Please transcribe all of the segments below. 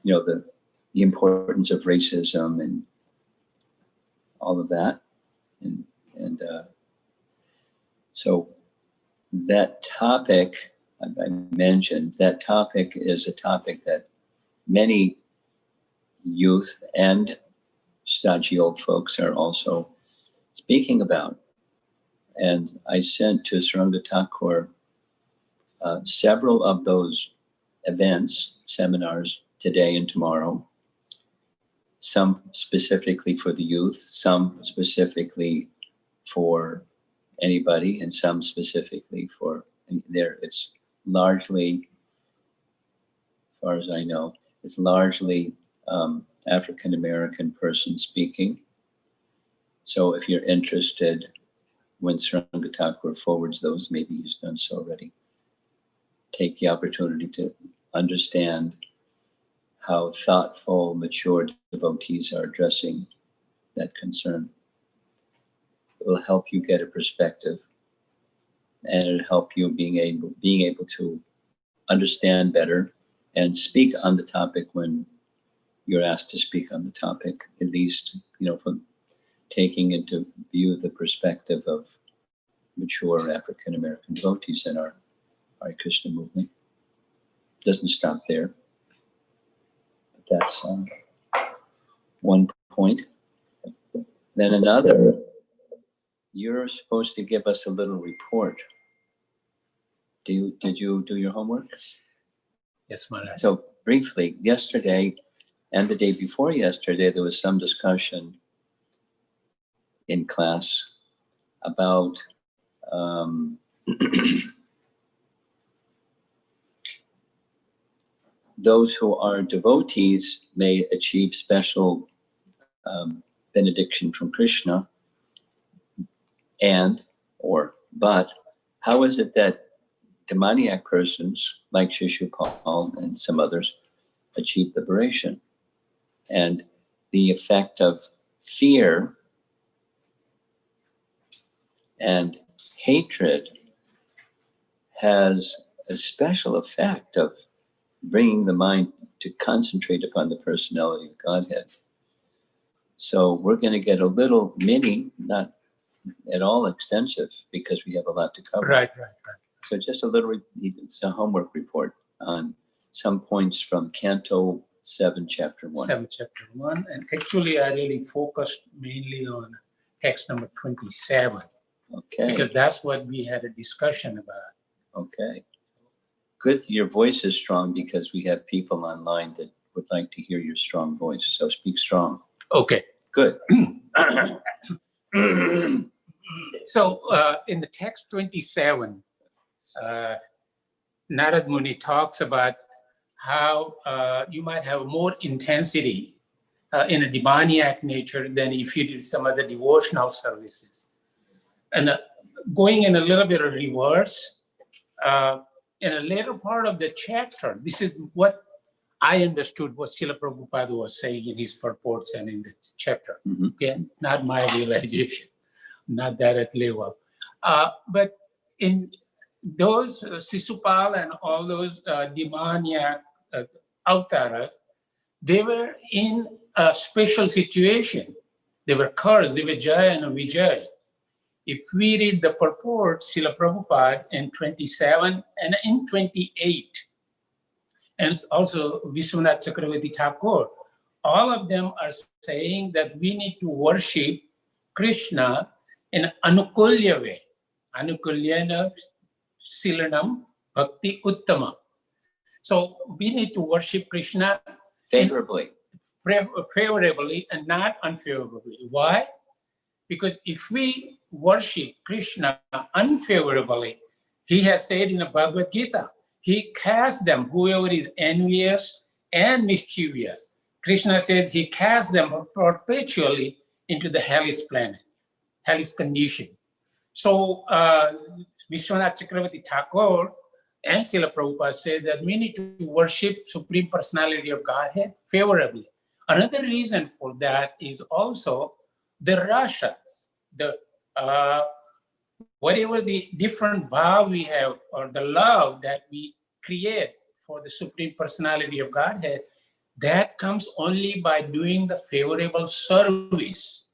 the importance of racism and all of that. And so that topic, I mentioned, that topic is a topic that many youth and stodgy old folks are also speaking about. And I sent to Saranga Thakur several of those events, seminars today and tomorrow, some specifically for the youth, some specifically for anybody, and some specifically for there. It's largely, as far as I know, it's largely African American person speaking. So if you're interested, when Saranga Thakur forwards those, maybe he's done so already, take the opportunity to understand how thoughtful, mature devotees are addressing that concern. It will help you get a perspective, and it'll help you being able to understand better and speak on the topic when you're asked to speak on the topic, at least, from taking into view the perspective of mature African American devotees in our Hare Krishna movement. Doesn't stop there. But that's one point. Then another, you're supposed to give us a little report. Did you do your homework? Yes, Maharaj. So briefly, yesterday and the day before yesterday, there was some discussion in class about those who are devotees may achieve special benediction from Krishna, but how is it that demoniac persons like Shishupal and some others achieve liberation? And the effect of fear and hatred has a special effect of bringing the mind to concentrate upon the personality of Godhead. So we're going to get a little mini, not at all extensive, because we have a lot to cover. Right. So just a little, it's a homework report on some points from Canto 7, Chapter 1. 7, Chapter 1. And actually, I really focused mainly on text number 27. Okay. Because that's what we had a discussion about. Okay. Good. Your voice is strong because we have people online that would like to hear your strong voice. So speak strong. Okay. Good. So in the text 27, Narad Muni talks about how you might have more intensity in a demoniac nature than if you did some other devotional services. And going in a little bit of reverse, in a later part of the chapter, this is what I understood what Srila Prabhupada was saying in his purports and in the chapter. Mm-hmm. Okay, not my realization, not that at level. But in those Sisupal and all those demoniac avatars, they were in a special situation. They were cursed, they were Jaya and Vijay. If we read the purport, Srila Prabhupada in 27 and in 28, and also Vishwanath Chakravarti Thakur, all of them are saying that we need to worship Krishna in an anukulya way. Anukulyana silanam bhakti uttama. So we need to worship Krishna favorably and not unfavorably. Why? Because if we worship Krishna unfavorably, he has said in the Bhagavad Gita, he casts them, whoever is envious and mischievous. Krishna says he casts them perpetually into the hellish planet, hellish condition. So Vishwanath Chakravarti Thakur and Srila Prabhupada said that we need to worship Supreme Personality of Godhead favorably. Another reason for that is also the rashas, whatever the different bhav we have or the love that we create for the Supreme Personality of Godhead, that comes only by doing the favorable service.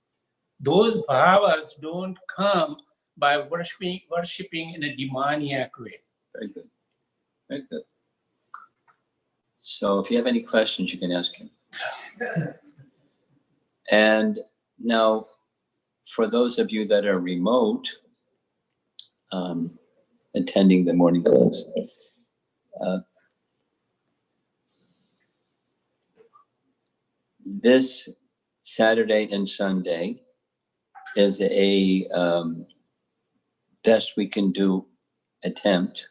Those bhavas don't come by worshipping in a demoniac way. Very good. Very good. So if you have any questions, you can ask him. And now, for those of you that are remote, attending the morning class, this Saturday and Sunday is a best we can do attempt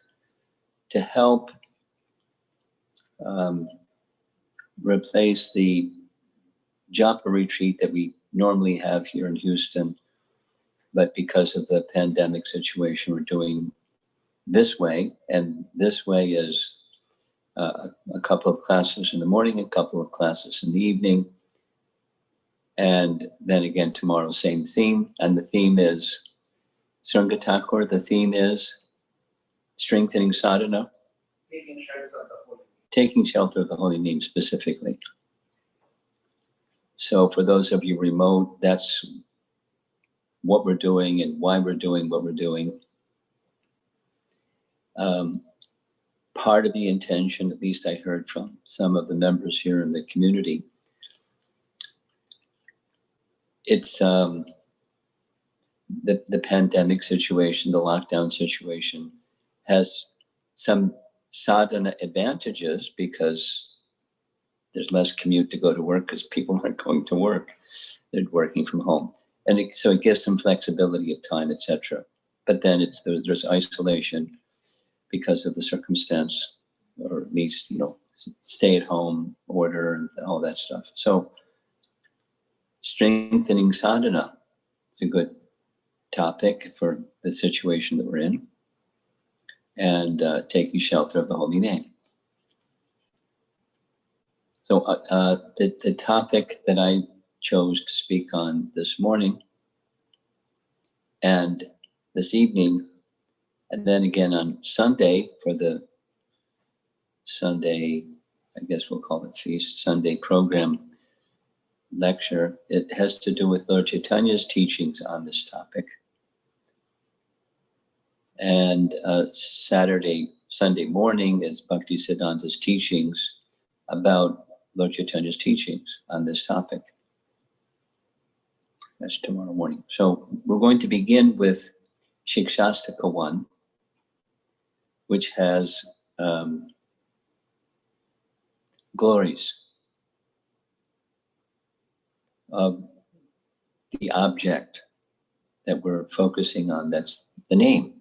to help replace the Japa retreat that we normally have here in Houston, but because of the pandemic situation, we're doing this way, and this way is a couple of classes in the morning, a couple of classes in the evening, and then again tomorrow, same theme, and the theme is Sringatakor. The theme is strengthening sadhana, taking shelter of the holy name specifically. So for those of you remote, that's what we're doing and why we're doing what we're doing. Part of the intention, at least I heard from some of the members here in the community, it's the pandemic situation, the lockdown situation has some sadhana advantages because there's less commute to go to work because people aren't going to work. They're working from home. And so it gives some flexibility of time, etc. But then there's isolation because of the circumstance, or at least, stay at home order and all that stuff. So strengthening sadhana is a good topic for the situation that we're in, and taking shelter of the holy name. So the topic that I chose to speak on this morning and this evening, and then again on Sunday for the Sunday, I guess we'll call it Feast Sunday program lecture, it has to do with Lord Chaitanya's teachings on this topic. And Sunday morning is Bhakti Siddhanta's teachings about Lord Chaitanya's teachings on this topic. That's tomorrow morning. So we're going to begin with Sikshastaka 1, which has glories of the object that we're focusing on. That's the name.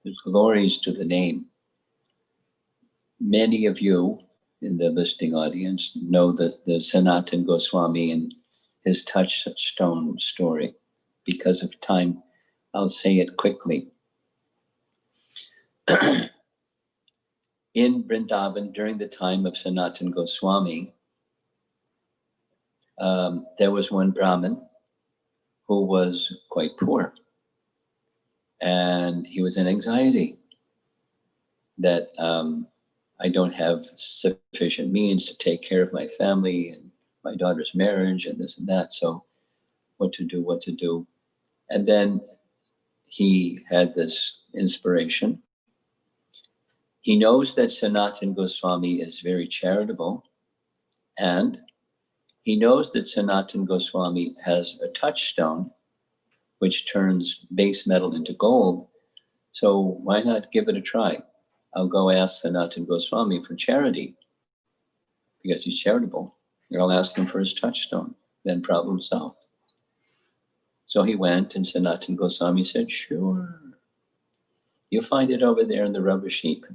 There's glories to the name. Many of you in the listening audience know that the Sanatana Goswami and his touchstone story. Because of time, I'll say it quickly. In Vrindavan, during the time of Sanatana Goswami, there was one Brahmin who was quite poor. And he was in anxiety that I don't have sufficient means to take care of my family and my daughter's marriage and this and that. So what to do? And then he had this inspiration. He knows that Sanatana Goswami is very charitable, and he knows that Sanatana Goswami has a touchstone which turns base metal into gold. So why not give it a try? I'll go ask Sanatana Goswami for charity because he's charitable. And I'll ask him for his touchstone, then problem solved. So he went, and Sanatana Goswami said, sure, you'll find it over there in the rubbish heap.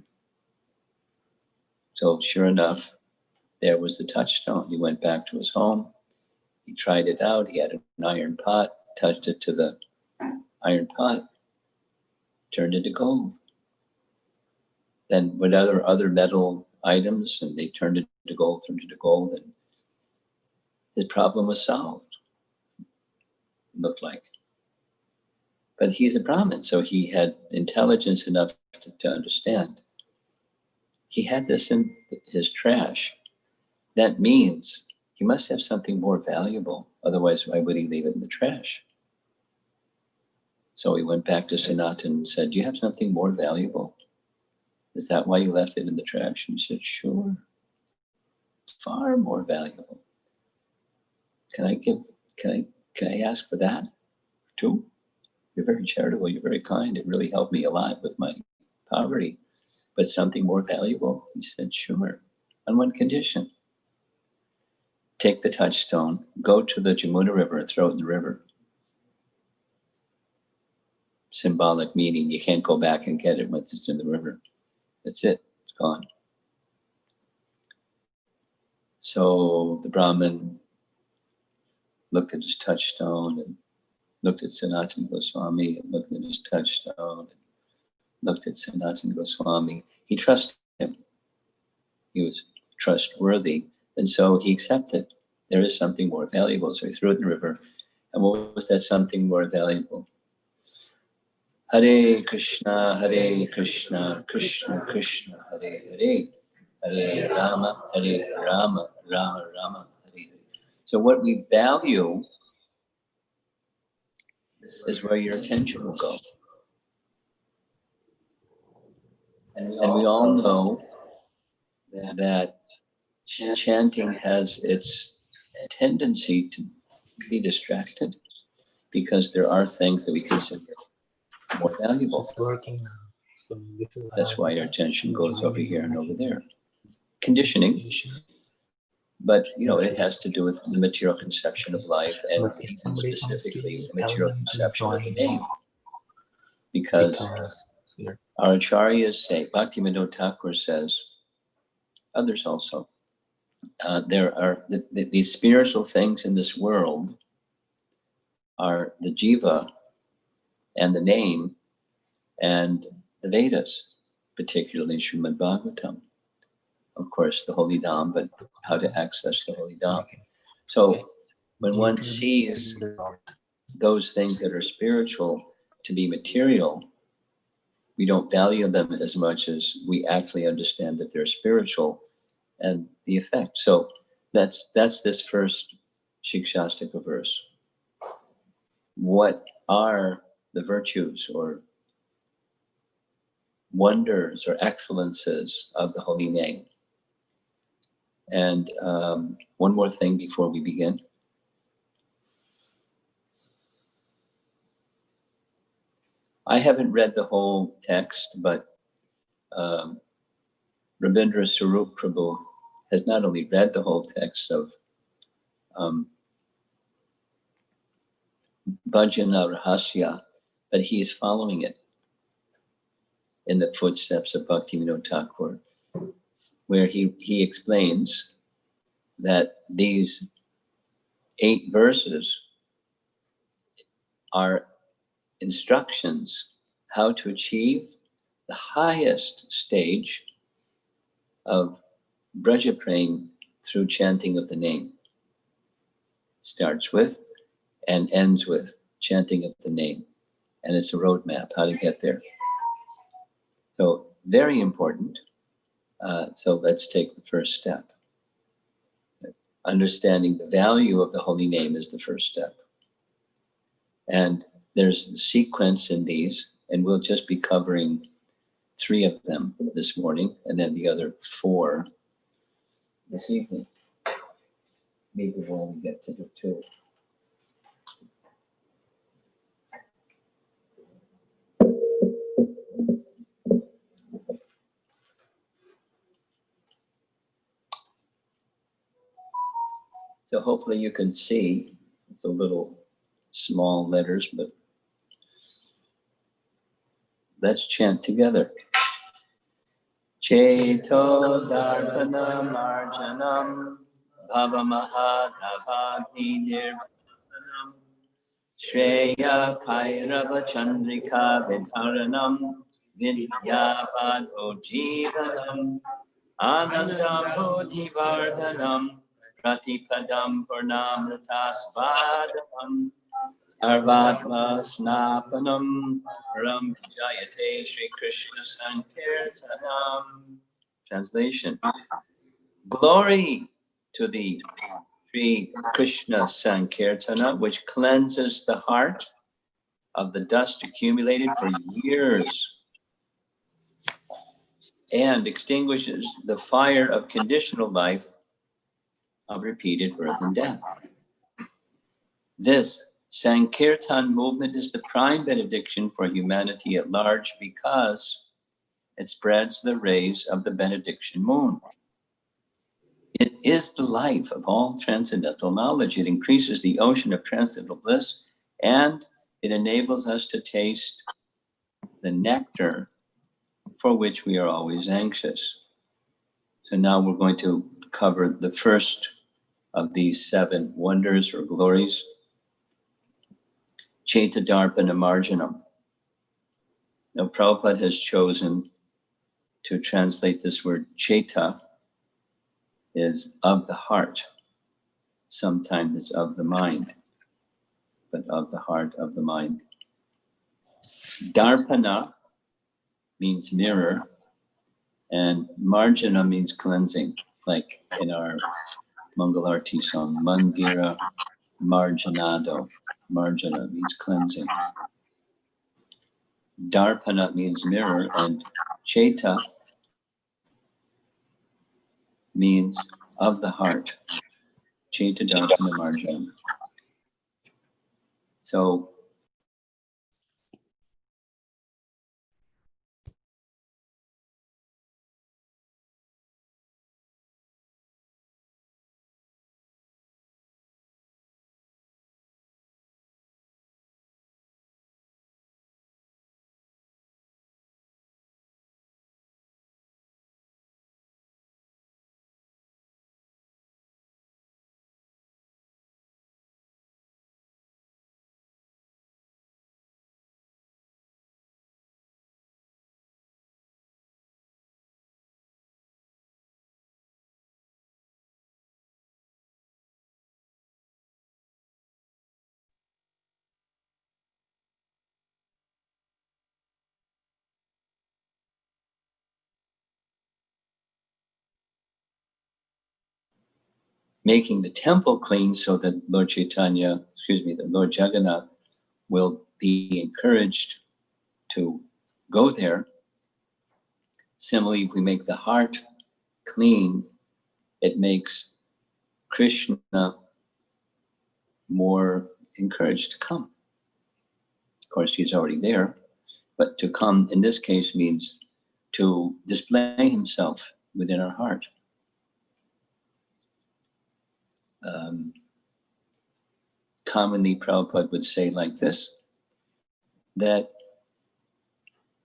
So sure enough, there was the touchstone. He went back to his home. He tried it out. He had an iron pot, touched it to the iron pot, turned into gold. Then with other metal items, and they turned it to gold, and his problem was solved, looked like. But he's a Brahmin, so he had intelligence enough to understand. He had this in his trash that means he must have something more valuable. Otherwise, why would he leave it in the trash? So he went back to Sanatan and said, do you have something more valuable? Is that why you left it in the trash? And he said, sure, far more valuable. Can I ask for that too? You're very charitable, you're very kind. It really helped me a lot with my poverty. But something more valuable? He said, sure. On one condition. Take the touchstone, go to the Jamuna River and throw it in the river. Symbolic meaning, you can't go back and get it once it's in the river. That's it, it's gone. So the Brahmin looked at his touchstone and looked at Sanatana Goswami and looked at his touchstone and looked at Sanatana Goswami. He trusted him. He was trustworthy. And so he accepted there is something more valuable. So he threw it in the river. And what was that something more valuable? Hare Krishna, Krishna Krishna, Hare Hare, Hare Rama, Rama Rama, Hare Hare. So what we value is where your attention will go. And we all know that chanting has its tendency to be distracted because there are things that we consider more valuable. It's working now. So this is That's why our attention goes over here and over there. Conditioning, but it has to do with the material conception of life and specifically the material conception of the name. Because our acharyas say, Bhaktivinoda Thakur says, others also, there are these spiritual things in this world are the jiva and the name and the Vedas, particularly Srimad Bhagavatam. Of course, the Holy Dham, but how to access the Holy Dham. So when one sees those things that are spiritual to be material, we don't value them as much as we actually understand that they're spiritual and the effect. So that's this first Sikshastaka verse. What are the virtues or wonders or excellences of the holy name? And one more thing before we begin. I haven't read the whole text, but Rabindra Swarup Prabhu has not only read the whole text of Bhajana Rahasya, but he's following it in the footsteps of Bhaktivinoda Thakur, where he explains that these 8 verses are instructions how to achieve the highest stage of Braja praying through chanting of the name. Starts with and ends with chanting of the name. And it's a roadmap how to get there. So very important. So let's take the first step. Understanding the value of the holy name is the first step. And there's the sequence in these, and we'll just be covering 3 of them this morning, and then the other 4 this evening. Maybe we'll only get to the 2. So hopefully you can see, it's a little small letters, but let's chant together. Cheto Darpana Marjanam Bhavamahadavagni Nirvanam Shreya Kairava Chandrika Vidharanam Vidyavado Jivanam Anandam Bodhivardhanam Pratipadam Purnamritasvadam Sarvatma Snapanam Ram Jayate Shri Krishna Sankirtanam. Translation. Glory to the Sri Krishna Sankirtana, which cleanses the heart of the dust accumulated for years and extinguishes the fire of conditional life of repeated birth and death. This Sankirtan movement is the prime benediction for humanity at large because it spreads the rays of the benediction moon. It is the life of all transcendental knowledge. It increases the ocean of transcendental bliss, and it enables us to taste the nectar for which we are always anxious. So now we're going to cover the first of these 7 wonders or glories, Chaitadarpana Marjanam. Now Prabhupada has chosen to translate this word Chaita is of the heart, sometimes is of the mind, but of the heart, of the mind. Darpana means mirror, and Marjana means cleansing, like in our Mangalarti song, Mandira Marjanado. Marjana means cleansing. Darpana means mirror, and Chaita means of the heart. Chaita Darpana Marjana. So making the temple clean so that Lord Jagannath will be encouraged to go there. Similarly, if we make the heart clean, it makes Krishna more encouraged to come. Of course, he's already there, but to come in this case means to display himself within our heart. Commonly, Prabhupada would say like this, that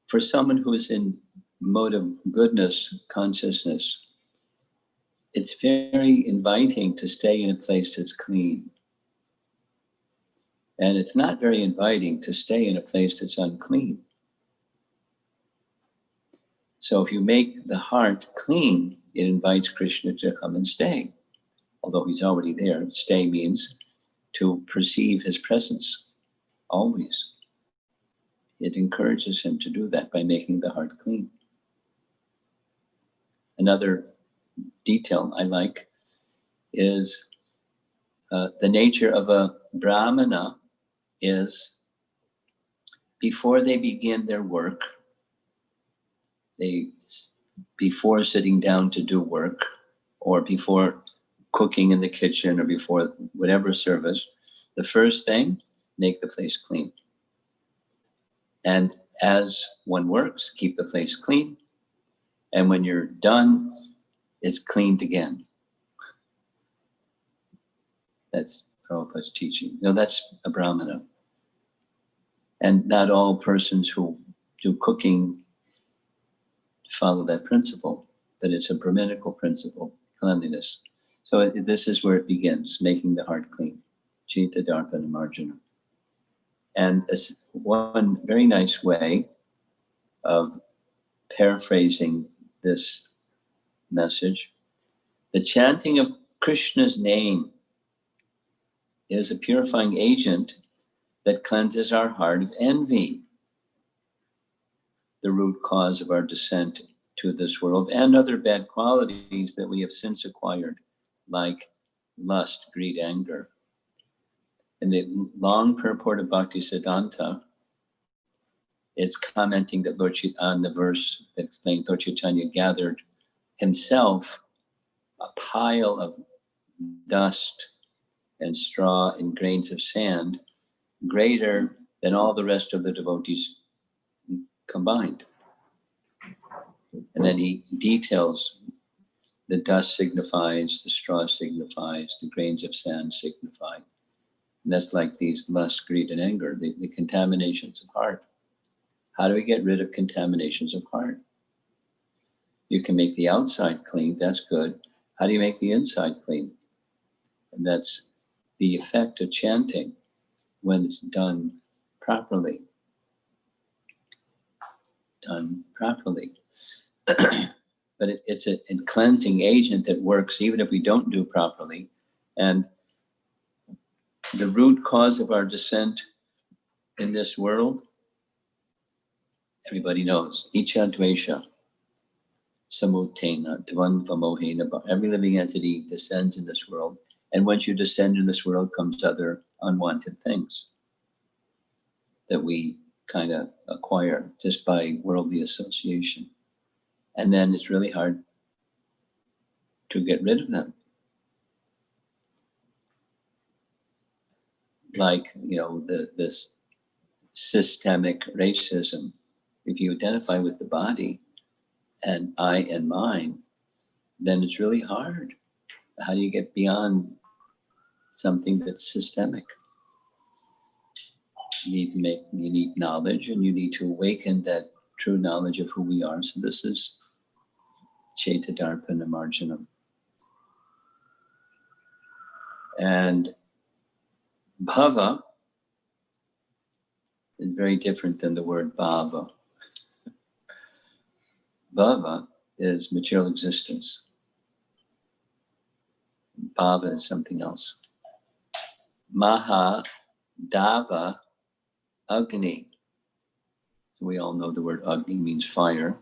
for someone who is in mode of goodness consciousness, it's very inviting to stay in a place that's clean. And it's not very inviting to stay in a place that's unclean. So if you make the heart clean, it invites Krishna to come and stay. Although he's already there, stay means to perceive his presence always. It encourages him to do that by making the heart clean. Another detail I like is the nature of a brahmana is before they begin their work, before sitting down to do work, or before cooking in the kitchen, or before whatever service, the first thing, make the place clean. And as one works, keep the place clean. And when you're done, it's cleaned again. That's Prabhupada's teaching. No, that's a brahmana. And not all persons who do cooking follow that principle, but it's a Brahminical principle, cleanliness. So this is where it begins, making the heart clean. Chaita Darpana Marjana. And one very nice way of paraphrasing this message, the chanting of Krishna's name is a purifying agent that cleanses our heart of envy, the root cause of our descent to this world, and other bad qualities that we have since acquired like lust, greed, anger. In the long purport of Bhaktisiddhanta, it's commenting that on the verse that explained Lord Chaitanya gathered himself a pile of dust and straw and grains of sand greater than all the rest of the devotees combined. And then he details the dust signifies, the straw signifies, the grains of sand signify. And that's like these lust, greed, and anger, the contaminations of heart. How do we get rid of contaminations of heart? You can make the outside clean, that's good. How do you make the inside clean? And that's the effect of chanting when it's done properly. Done properly. But it's a cleansing agent that works even if we don't do properly. And the root cause of our descent in this world, everybody knows, Icha Dvesha, Samutena, Dvandva Mohena. Every living entity descends in this world. And once you descend in this world comes other unwanted things that we kind of acquire just by worldly association. And then it's really hard to get rid of them. Like, this systemic racism. If you identify with the body and I and mine, then it's really hard. How do you get beyond something that's systemic? You need knowledge, and you need to awaken that true knowledge of who we are. So this is Chaitadarpana Marjanam. And bhava is very different than the word bhava. Bhava is material existence. Bhava is something else. Maha Dava Agni. So we all know the word Agni means fire.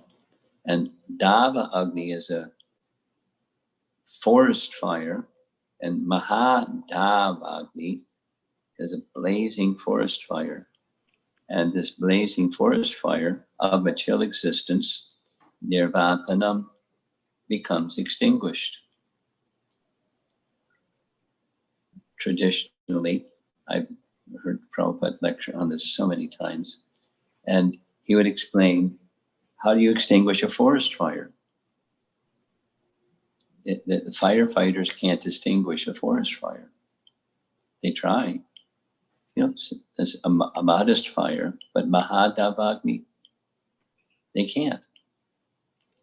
And Dava Agni is a forest fire. And Maha Dava Agni is a blazing forest fire. And this blazing forest fire of material existence, nirvapanam, becomes extinguished. Traditionally, I've heard Prabhupada lecture on this so many times, and he would explain, how do you extinguish a forest fire? The firefighters can't extinguish a forest fire. They try. It's a modest fire, but Mahadavagni, they can't.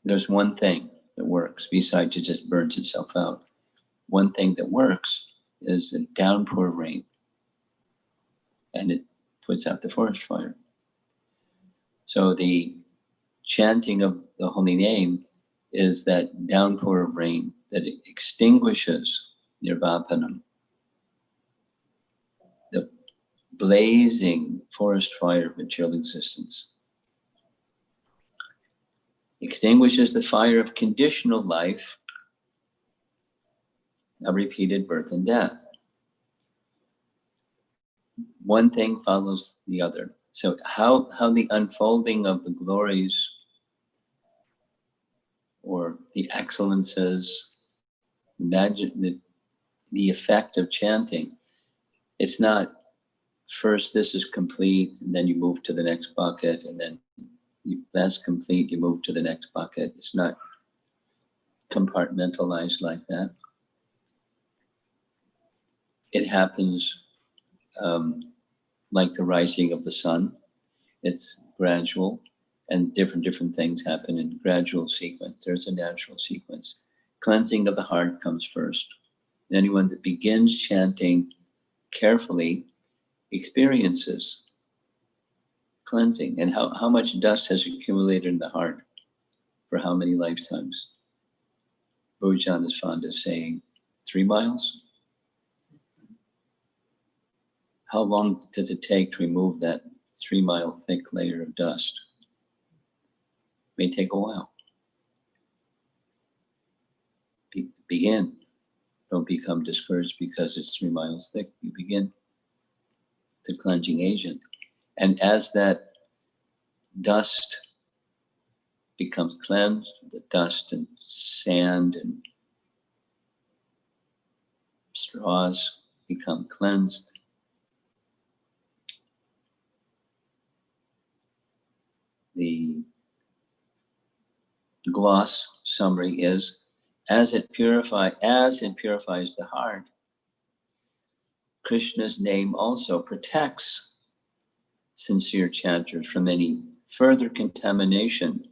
There's one thing that works, besides it just burns itself out. One thing that works is a downpour of rain, and it puts out the forest fire. So the chanting of the holy name is that downpour of rain that extinguishes nirvapanam, the blazing forest fire of material existence. Extinguishes the fire of conditional life, of repeated birth and death. One thing follows the other. So how the unfolding of the glories or the excellences, imagine the effect of chanting. It's not first this is complete and then you move to the next bucket, and then that's complete, you move to the next bucket. It's not compartmentalized like that. It happens like the rising of the sun. It's gradual, and different things happen in gradual sequence. There's a natural sequence. Cleansing of the heart comes first. And anyone that begins chanting carefully experiences cleansing. And how much dust has accumulated in the heart for how many lifetimes? Bhujan is fond of saying 3 miles. How long does it take to remove that 3-mile thick layer of dust? May take a while. Begin, Don't become discouraged because it's 3 miles thick. You begin the cleansing agent. And as that dust becomes cleansed, the dust and sand and straws become cleansed, the gloss summary is, as it purifies the heart, Krishna's name also protects sincere chanters from any further contamination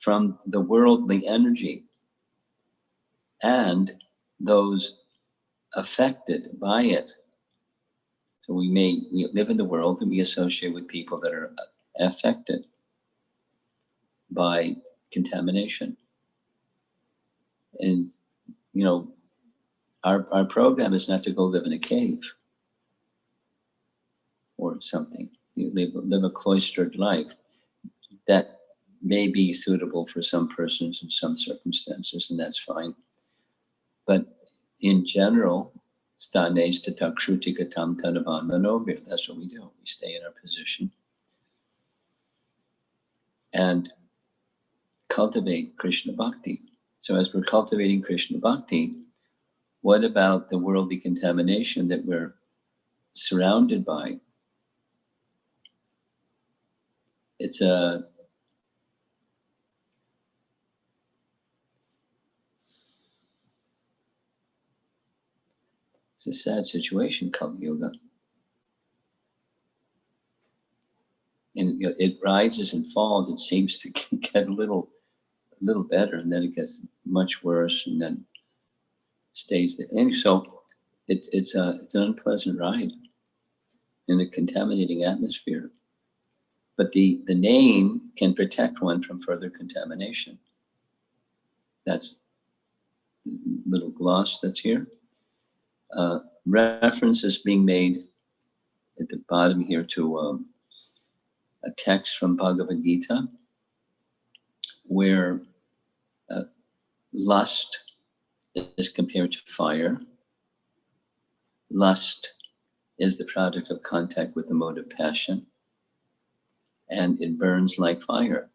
from the worldly energy and those affected by it. So we live in the world and we associate with people that are affected by contamination. And, you know, our program is not to go live in a cave or something. You live a cloistered life. That may be suitable for some persons in some circumstances, and that's fine. But in general, stanes tatakshutikatam tanavan manobir. That's what we do. We stay in our position and cultivate Krishna Bhakti. So as we're cultivating Krishna Bhakti, what about the worldly contamination that we're surrounded by? It's a sad situation, Kali Yuga. And you know, it rises and falls. It seems to get a little better, and then it gets much worse, and then stays there. And so it's an unpleasant ride in a contaminating atmosphere. But the name can protect one from further contamination. That's the little gloss that's here. References being made at the bottom here to a text from Bhagavad Gita where lust is compared to fire. Lust is the product of contact with the mode of passion, and it burns like fire.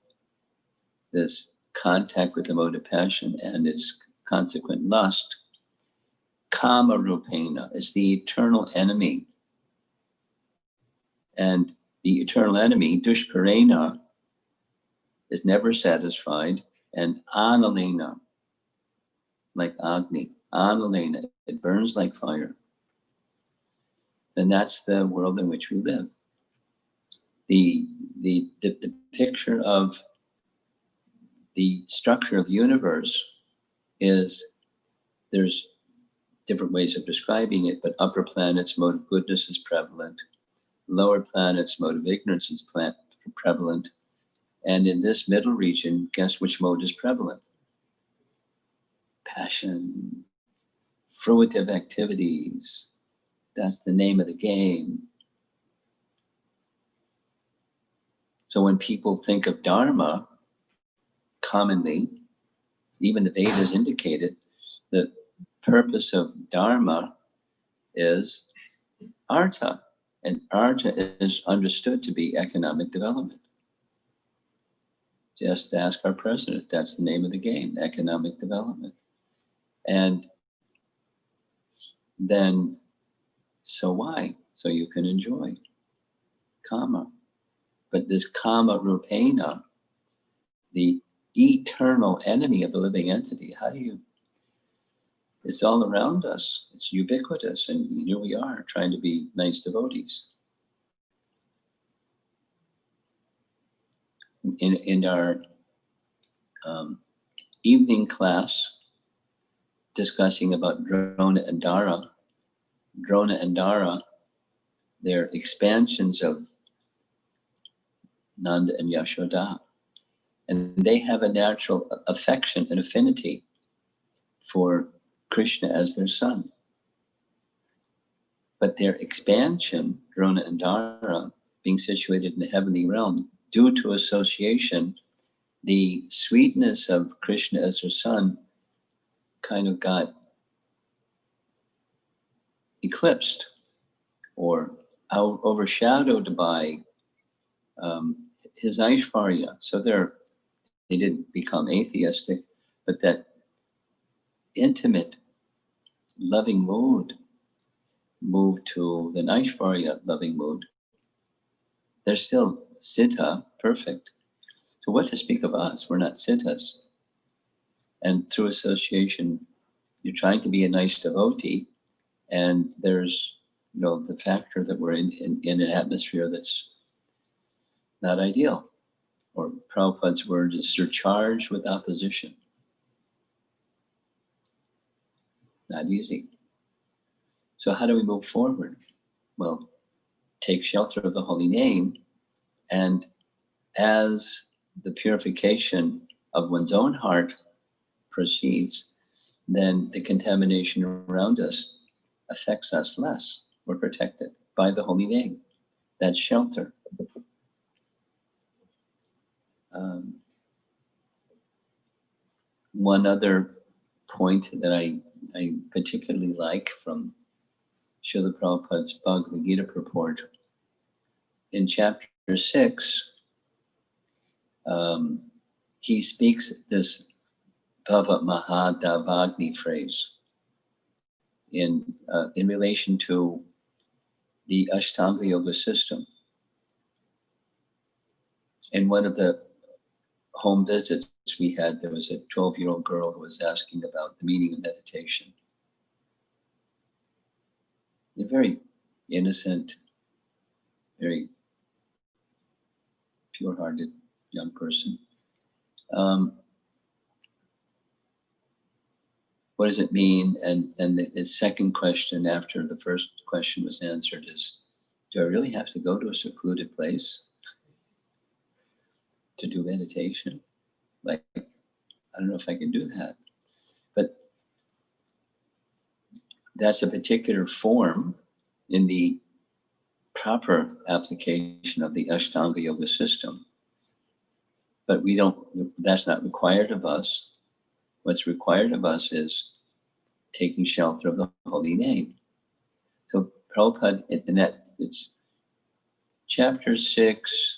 This contact with the mode of passion and its consequent lust, kama rupena, is the eternal enemy. And the eternal enemy, dushparena, is never satisfied, and analena, like Agni, analena, it burns like fire. And that's the world in which we live. The picture of the structure of the universe is, there's different ways of describing it, but upper planets, mode of goodness is prevalent. Lower planets, mode of ignorance is prevalent. And in this middle region, guess which mode is prevalent? Passion, fruitive activities. That's the name of the game. So when people think of Dharma, commonly, even the Vedas indicate it, the purpose of Dharma is artha. And artha is understood to be economic development. Just ask our president, that's the name of the game, economic development. And then, so why? So you can enjoy kama. But this kama rupena, the eternal enemy of the living entity, it's all around us, it's ubiquitous, and here we are trying to be nice devotees. In our evening class, discussing about Drona and Dara, they're expansions of Nanda and Yashoda. And they have a natural affection and affinity for Krishna as their son. But their expansion, Drona and Dara, being situated in the heavenly realm, due to association, the sweetness of Krishna as their son kind of got eclipsed or overshadowed by his Aishvarya. So they didn't become atheistic, but that intimate, loving mood moved to the Aishvarya loving mood. They're still siddha, perfect. So what to speak of us? We're not siddhas. And through association, you're trying to be a nice devotee, and there's the factor that we're in an atmosphere that's not ideal. Or Prabhupada's word is surcharged with opposition. Not easy. So how do we move forward? Well, take shelter of the holy name, and as the purification of one's own heart proceeds, then the contamination around us affects us less. We're protected by the holy name. That's shelter. One other point that I particularly like from Srila Prabhupada's Bhagavad Gita purport, in chapter 6, he speaks this Bhava Mahadavagni phrase in relation to the Ashtanga Yoga system. In one of the home visits we had, there was a 12-year-old girl who was asking about the meaning of meditation. A very innocent, very pure-hearted young person. What does it mean? And the second question after the first question was answered is, do I really have to go to a secluded place to do meditation? Like, I don't know if I can do that. But that's a particular form in the proper application of the Ashtanga Yoga system. But that's not required of us. What's required of us is taking shelter of the holy name. So Prabhupada, it's chapter 6,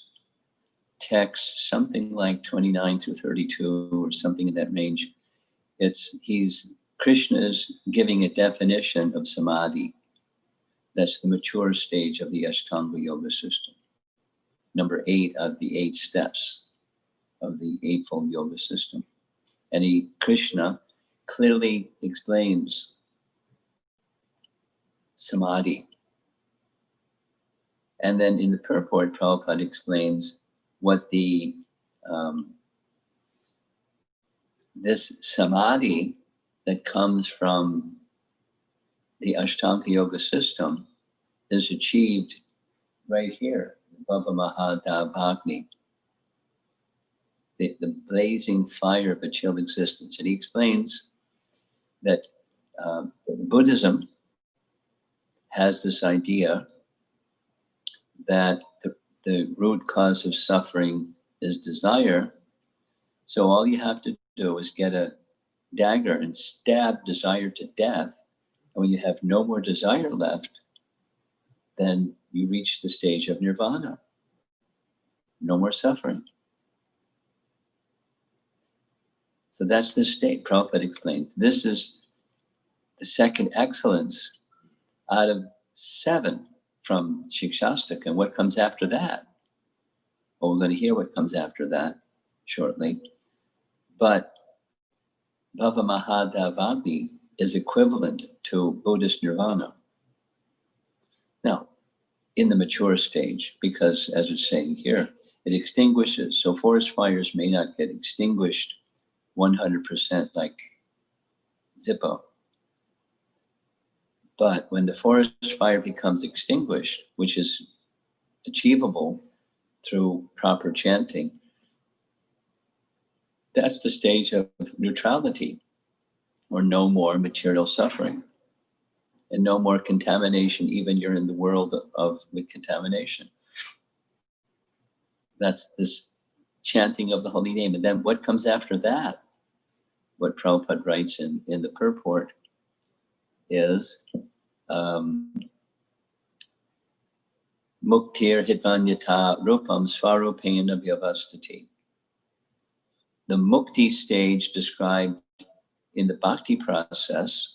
text something like 29 through 32 or something in that range. Krishna is giving a definition of samadhi. That's the mature stage of the Ashtanga Yoga system. Number 8 of the 8 steps of the Eightfold Yoga system. And Krishna clearly explains samadhi. And then in the purport, Prabhupada explains what this samadhi that comes from the Ashtanga Yoga system is achieved right here, Bhava Mahadavagni, the blazing fire of a chilled existence. And he explains that Buddhism has this idea that the root cause of suffering is desire. So all you have to do is get a dagger and stab desire to death. And when you have no more desire left, then you reach the stage of nirvana. No more suffering. So that's the state. Prabhupada explained. This is the second excellence out of 7 from Sikshastaka. And what comes after that? Well, we're going to hear what comes after that shortly. But Bhava Mahadavagni is equivalent to Buddhist nirvana. Now, in the mature stage, because as it's saying here, it extinguishes. So forest fires may not get extinguished 100% like Zippo. But when the forest fire becomes extinguished, which is achievable through proper chanting, that's the stage of neutrality, or no more material suffering and no more contamination, even you're in the world with contamination. That's this chanting of the holy name. And then what comes after that, what Prabhupada writes in the purport is Muktir hitvanyata rupam svarupena vyavastati. The mukti stage described in the bhakti process.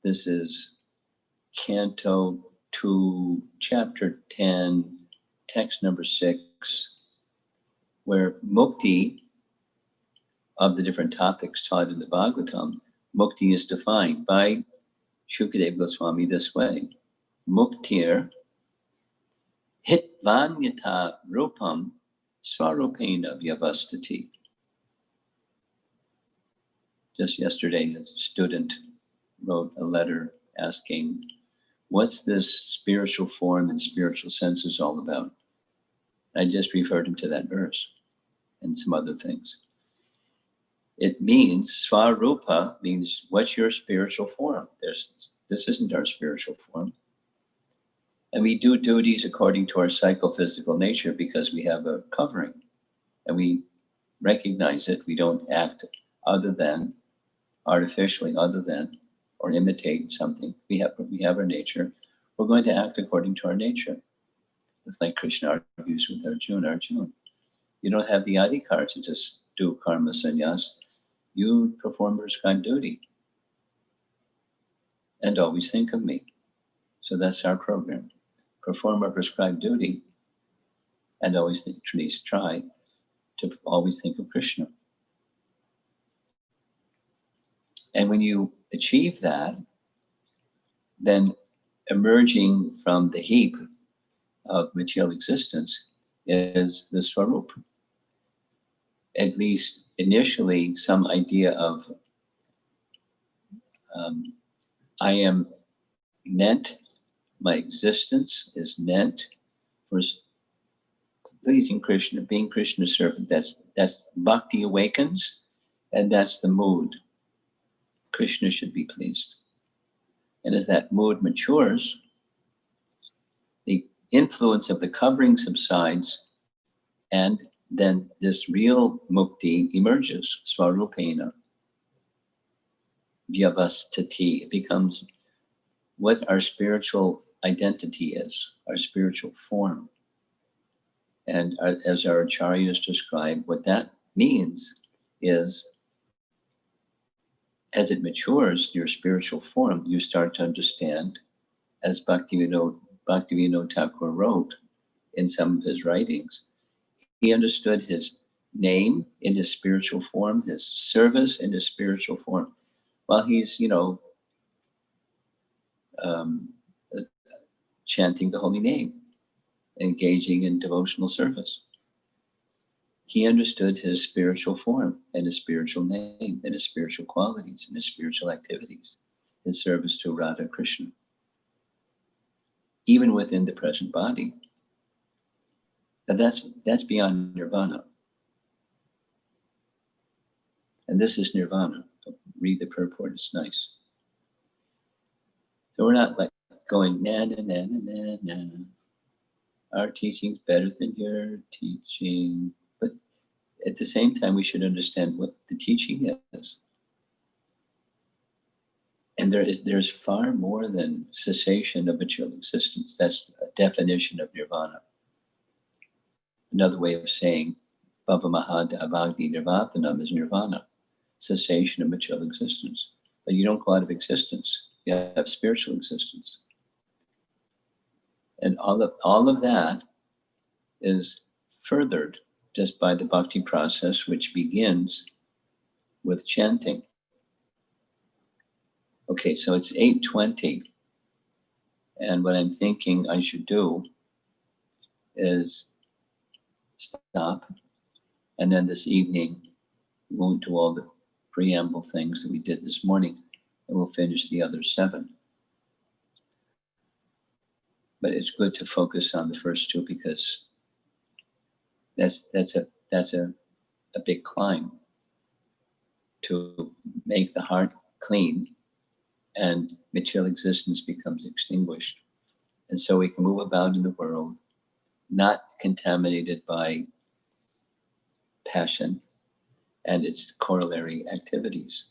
This is Canto 2, Chapter 10, text number 6, where mukti of the different topics taught in the Bhagavatam, mukti is defined by Shukadeva Goswami this way. Muktir hitvanyata rupam svarupena vyavastati. Just yesterday, a student wrote a letter asking, what's this spiritual form and spiritual senses all about? I just referred him to that verse and some other things. It means, Svarupa means, what's your spiritual form? This isn't our spiritual form. And we do duties according to our psychophysical nature because we have a covering. And we recognize it. We don't act other than, artificially other than, or imitate something. We have our nature. We're going to act according to our nature. It's like Krishna argues with Arjuna. Arjuna, you don't have the adhikar to just do karma sannyas. You perform prescribed duty. And always think of me. So that's our program. Perform our prescribed duty and always think, please try to always think of Krishna. And when you achieve that, then emerging from the heap of material existence is the Swarup. At least initially, some idea of I am meant, my existence is meant for pleasing Krishna, being Krishna's servant. That's bhakti awakens, and that's the mood. Krishna should be pleased. And as that mood matures, the influence of the covering subsides, and then this real mukti emerges, svarupena vyavastati. It becomes what our spiritual identity is, our spiritual form. And as our acharyas describe, what that means is, as it matures, your spiritual form, you start to understand, as Bhaktivinoda Thakur wrote in some of his writings, he understood his name in his spiritual form, his service in his spiritual form, while he's, chanting the holy name, engaging in devotional service. He understood his spiritual form and his spiritual name and his spiritual qualities and his spiritual activities in service to Radha Krishna, even within the present body. And that's beyond nirvana. And this is nirvana. Read the purport, it's nice. So we're not like going, na, na, na, na, na, na. Our teaching's better than your teaching. But at the same time, we should understand what the teaching is. And there's far more than cessation of material existence. That's a definition of nirvana. Another way of saying Bhava Mahada Avagni Nirvapanam is nirvana, cessation of material existence. But you don't go out of existence. You have spiritual existence. And all of that is furthered just by the bhakti process, which begins with chanting. Okay, so it's 8:20. And what I'm thinking I should do is stop. And then this evening, we won't do all the preamble things that we did this morning, and we'll finish the other 7. But it's good to focus on the first 2 because that's a big climb to make the heart clean and material existence becomes extinguished. And so we can move about in the world, not contaminated by passion and its corollary activities.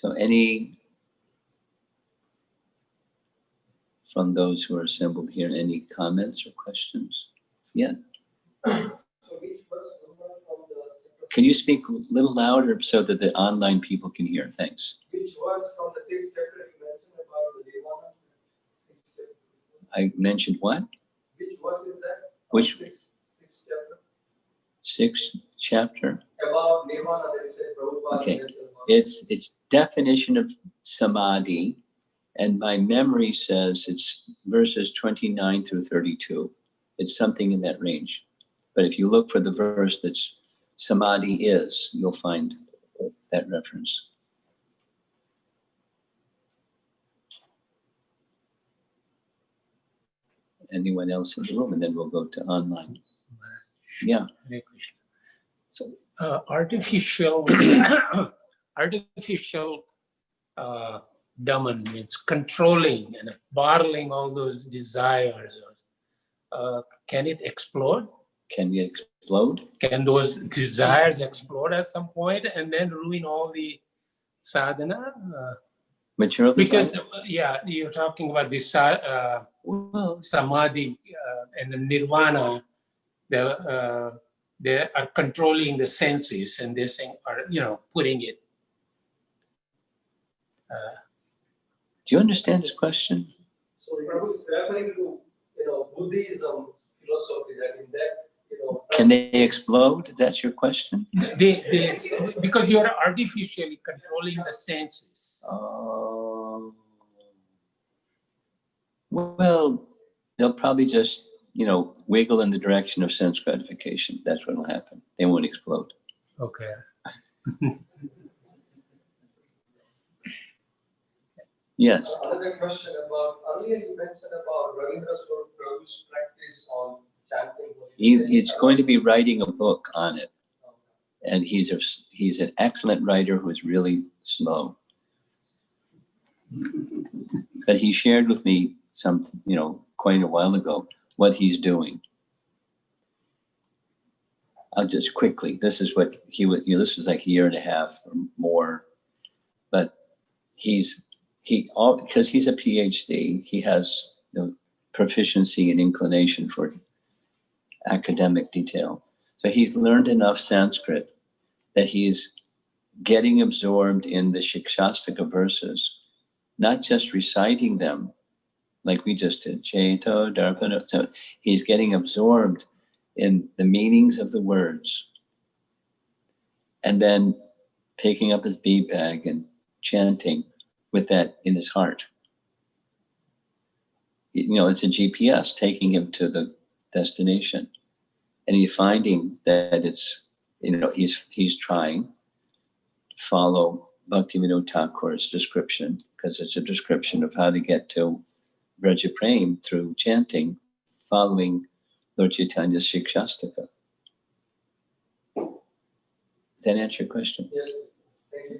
So any, from those who are assembled here, any comments or questions? Yes. Can you speak a little louder so that the online people can hear? Thanks. Which verse from the 6th chapter you mentioned about the Nirvana? I mentioned what? Which verse is that? Which? Sixth chapter. Sixth chapter? About Nirvana that you said Prabhupada. Okay. mentioned about. It's definition of samadhi, and my memory says it's verses 29 through 32. It's something in that range. But if you look for the verse that's samadhi is, you'll find that reference. Anyone else in the room? And then we'll go to online. Yeah. Hare Krishna. So artificial Daman means controlling and bottling all those desires. Can it explode? Can we explode? Can those desires explode at some point and then ruin all the sadhana? Material Because, desire? you're talking about this Well, samadhi and the nirvana. They are controlling the senses, and they're saying, putting it. do you understand his question? So Prabhu is referring to Buddhism philosophy that in that Can they explode? That's your question? Because you're artificially controlling the senses. Well, they'll probably just, wiggle in the direction of sense gratification. That's what will happen. They won't explode. Okay. Yes. Another question about earlier you mentioned about Ravindra Prabhu's practice on chanting. He's going to be writing a book on it. And he's an excellent writer who is really slow. But he shared with me something, quite a while ago, what he's doing. I'll just quickly, this is what he would, this was like a year and a half or more. But because he's a PhD, he has proficiency and inclination for academic detail. So he's learned enough Sanskrit that he's getting absorbed in the Sikshastaka verses, not just reciting them like we just did. Cheto, Darpana. So he's getting absorbed in the meanings of the words and then picking up his bead bag and chanting with that in his heart. It's a GPS taking him to the destination. And he's finding that it's, he's trying to follow Bhaktivinoda Thakur's description, because it's a description of how to get to Vraja Prem through chanting, following Lord Chaitanya's Sikshastaka. Does that answer your question? Yes, thank you.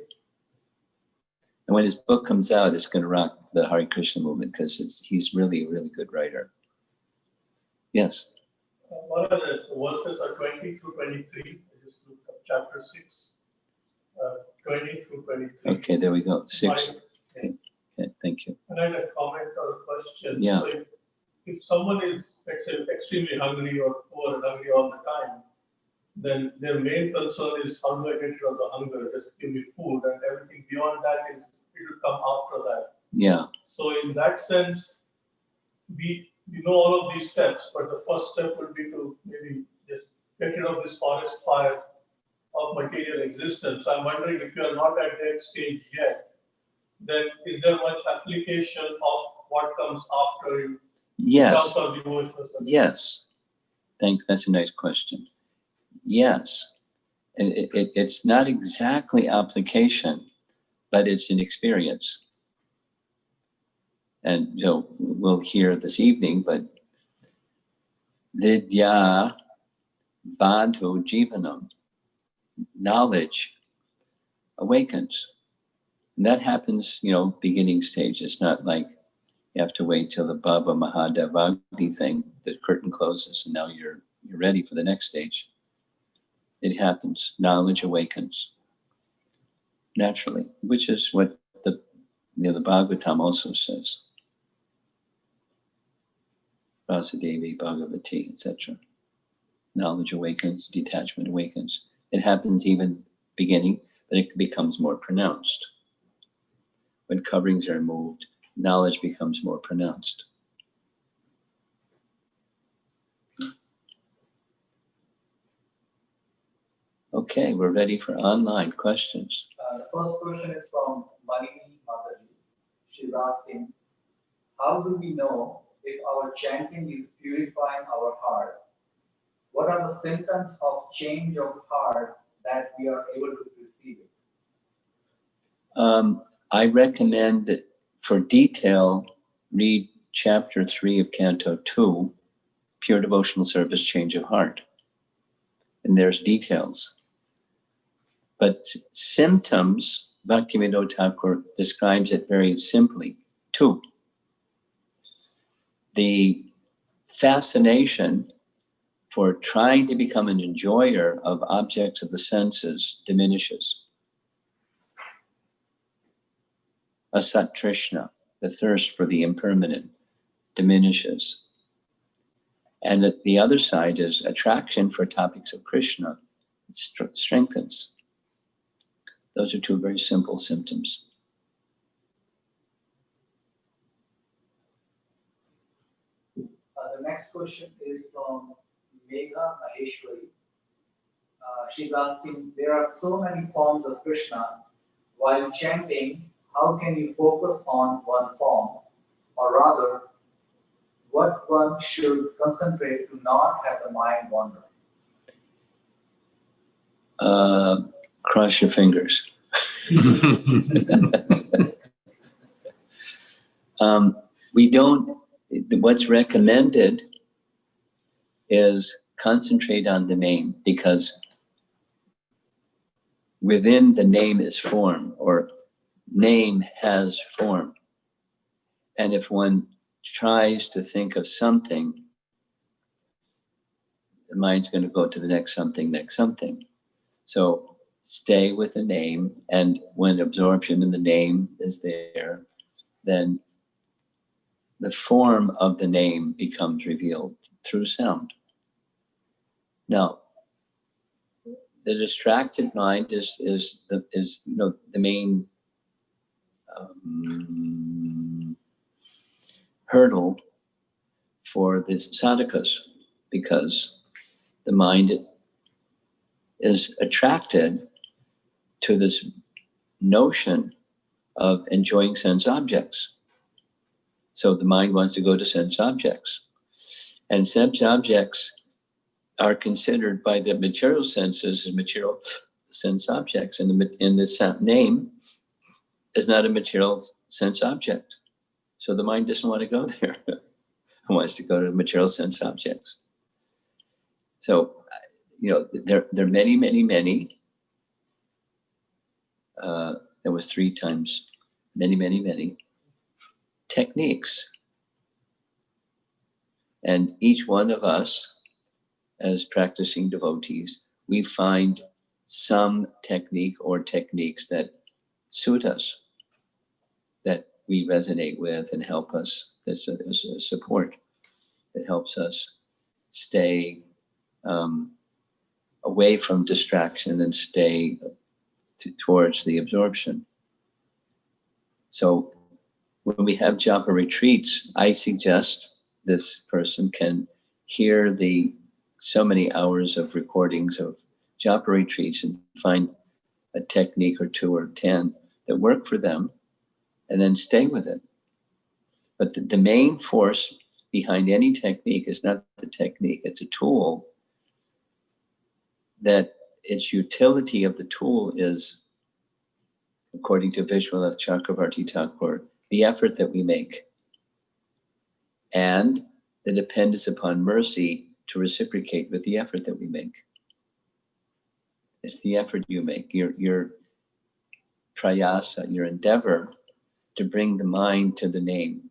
And when his book comes out, it's going to rock the Hare Krishna movement, because he's really a really good writer. Yes. One of the verses are 20 through 23. I just looked up chapter 6, 20 through 23. Okay, there we go. 6. Okay. Okay, thank you. And I had a comment or a question. Yeah. So if someone is, let's say, extremely hungry or poor and hungry all the time, then their main concern is how do I get rid of the hunger? Just give me food, and everything beyond that it will come after that. Yeah. So in that sense, we know all of these steps, but the first step would be to maybe just get rid of this forest fire of material existence. I'm wondering if you are not at that stage yet, then is there much application of what comes after you? Yes. Comes on devotional? Yes. Thanks. That's a nice question. Yes. And it's not exactly application, but it's an experience. And we'll hear this evening, but Vidya Badhu Jivanam, knowledge awakens. And that happens, beginning stage. It's not like you have to wait till the Baba Mahadevagni thing, the curtain closes and now you're ready for the next stage. It happens. Knowledge awakens. naturally, which is what the Bhagavatam also says. Vasudevi, Bhagavati, etc. Knowledge awakens, detachment awakens. It happens even beginning, but it becomes more pronounced. When coverings are removed, knowledge becomes more pronounced. Okay, we're ready for online questions. The first question is from Malini Mataji. She's asking, how do we know if our chanting is purifying our heart? What are the symptoms of change of heart that we are able to perceive it? I recommend that for detail, read chapter 3 of Canto 2, Pure Devotional Service, Change of Heart. And there's details. But symptoms, Bhaktivinoda Thakur describes it very simply. 2, the fascination for trying to become an enjoyer of objects of the senses diminishes. Asat Trishna, the thirst for the impermanent, diminishes. And the other side is attraction for topics of Krishna. It strengthens. Those are 2 very simple symptoms. The next question is from Megha Maheshwari. She's asking, there are so many forms of Krishna. While chanting, how can you focus on one form? Or rather, what one should concentrate to not have the mind wander? Cross your fingers. What's recommended is concentrate on the name, because within the name is form, or name has form. And if one tries to think of something, the mind's going to go to the next something. So stay with the name, and when absorption in the name is there, then the form of the name becomes revealed through sound. Now, the distracted mind is the main hurdle for the sadhakas, because the mind is attracted to this notion of enjoying sense objects. So the mind wants to go to sense objects. And sense objects are considered by the material senses as material sense objects. And the name is not a material sense object. So the mind doesn't want to go there. It wants to go to material sense objects. So, there are many. There was 3 times many techniques. And each one of us, as practicing devotees, we find some technique or techniques that suit us, that we resonate with and help us. There's a support that helps us stay away from distraction and stay towards the absorption. So when we have japa retreats, I suggest this person can hear so many hours of recordings of japa retreats and find a technique or 2 or 10 that work for them, and then stay with it. But the main force behind any technique is not the technique. It's a tool that its utility of the tool is, according to Vishwanath Chakravarti Thakur, the effort that we make and the dependence upon mercy to reciprocate with the effort that we make. It's the effort you make, your prayasa, your endeavor to bring the mind to the name.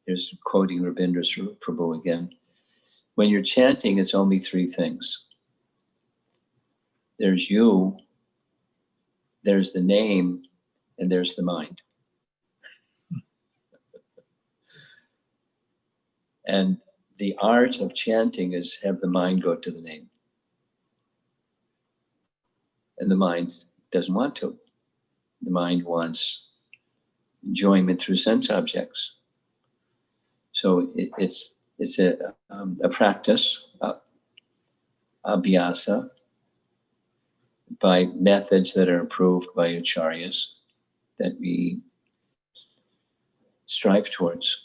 Here's quoting Rabindra Prabhu again. When you're chanting, it's only 3 things. There's you, there's the name and there's the mind. And the art of chanting is have the mind go to the name. And the mind doesn't want to. The mind wants enjoyment through sense objects. So it's a practice, abhyasa, by methods that are approved by acharyas that we strive towards.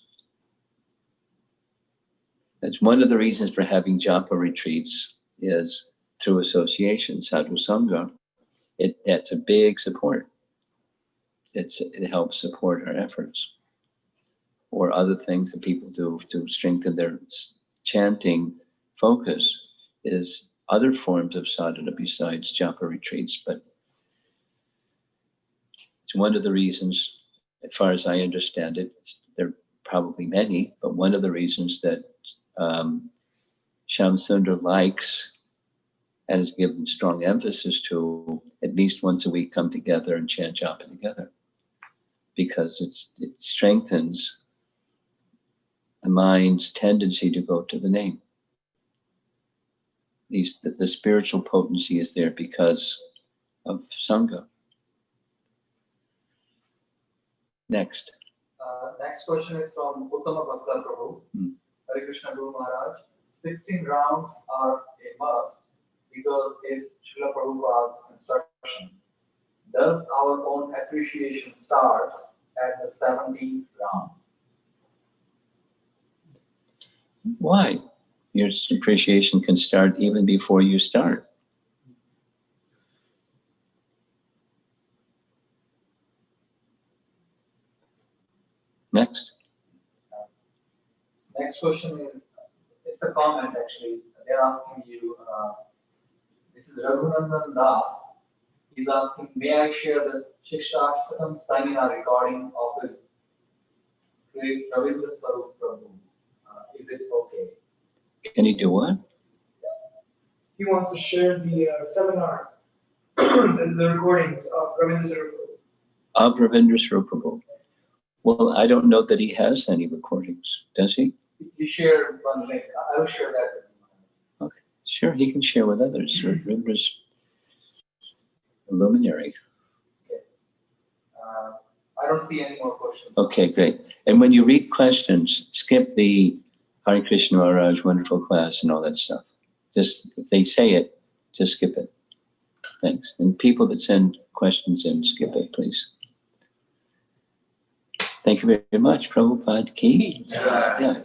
That's one of the reasons for having japa retreats is through association, sadhu sangha. That's a big support. It helps support our efforts. Or other things that people do to strengthen their chanting focus is other forms of sadhana besides japa retreats. But it's one of the reasons, as far as I understand it, there are probably many, but one of the reasons that Shamsundar likes and has given strong emphasis to at least once a week come together and chant japa together, because it strengthens the mind's tendency to go to the name. The spiritual potency is there because of Sangha. Next. Next question is from Uttama Bhakta Prabhu. Hare Krishna Guru Maharaj. 16 rounds are a must because it's Srila Prabhupada's instruction. Does our own appreciation start at the 17th round? Why? Your appreciation can start even before you start. Next. Next question is, it's a comment actually. They're asking you, this is Raghunandan Das. He's asking, may I share the Sikshastaka seminar recording of his praise Ravindra Swarup Prabhu? Is it okay? Can you do what? He wants to share the seminar, the recordings of Ravindra Swarup Prabhu. Of Ravindra Swarup Prabhu. Well, I don't know that he has any recordings, does he? You share one link. I will share that with you. Okay, sure, he can share with others. Ravindra's a luminary. Okay. I don't see any more questions. Okay, great. And when you read questions, skip the Hare Krishna Maharaj, wonderful class, and all that stuff. Just, if they say it, just skip it. Thanks. And people that send questions in, skip it, please. Thank you very much. Prabhupada ki. Jai. Jai.